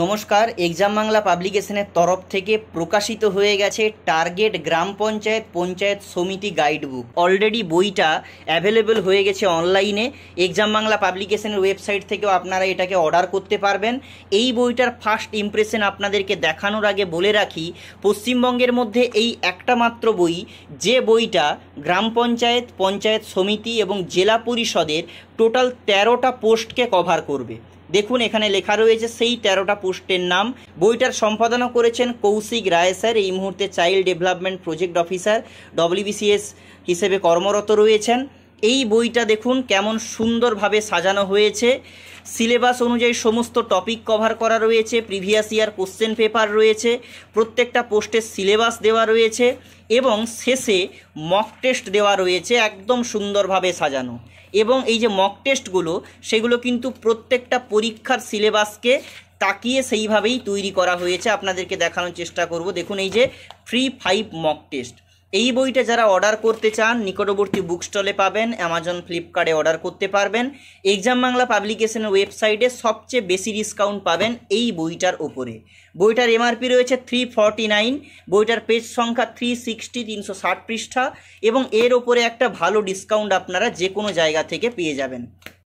নমস্কার। এক্সাম বাংলা পাবলিকেশনের তরফ থেকে প্রকাশিত হয়ে গেছে টার্গেট গ্রাম পঞ্চায়েত পঞ্চায়েত সমিতি গাইড বুক। অলরেডি বইটা অ্যাভেলেবল হয়ে গেছে অনলাইনে। এক্সাম বাংলা পাবলিকেশনের ওয়েবসাইট থেকেও আপনারা এটাকে অর্ডার করতে পারবেন। এই বইটার ফার্স্ট ইমপ্রেশন আপনাদেরকে দেখানোর আগে বলে রাখি, পশ্চিমবঙ্গের মধ্যে এই একটা মাত্র বই যে বইটা গ্রাম পঞ্চায়েত পঞ্চায়েত সমিতি এবং জেলা পরিষদের টোটাল 13টা পোস্টকে কভার করবে। দেখুন এখানে লেখা রয়েছে সেই 13টা পোস্টের নাম। বইটার সম্পাদনা করেছেন কৌশিক রায় স্যার, এই মুহূর্তে child development project officer WBCS হিসেবে কর্মরত রয়েছেন। এই বইটা দেখুন কেমন সুন্দরভাবে সাজানো হয়েছে। সিলেবাস অনুযায়ী সমস্ত টপিক কভার করা রয়েছে, প্রিভিয়াস ইয়ার কোশ্চেন পেপার রয়েছে, প্রত্যেকটা পোস্টের সিলেবাস দেওয়া রয়েছে এবং শেষে মক টেস্ট দেওয়া রয়েছে, একদম সুন্দরভাবে সাজানো। এবং এই যে মক টেস্টগুলো সেগুলো কিন্তু প্রত্যেকটা পরীক্ষার সিলেবাসকে তাকিয়ে সেইভাবেই তৈরি করা হয়েছে। আপনাদেরকে দেখানোর চেষ্টা করব। দেখুন এই যে ফ্রি 5 মক টেস্ট। এই বইটা যারা অর্ডার করতে চান নিকটবর্তী বুক স্টলে পাবেন, অ্যামাজন ফ্লিপকার্টে অর্ডার করতে পারবেন। এক্সাম বাংলা পাবলিকেশনের ওয়েবসাইটে সবচেয়ে বেশি ডিসকাউন্ট পাবেন এই বইটার ওপরে। বইটার MRP রয়েছে 349, বইটার পেজ সংখ্যা 360, 360 পৃষ্ঠা এবং এর ওপরে একটা ভালো ডিসকাউন্ট আপনারা যে কোনো জায়গা থেকে পেয়ে যাবেন।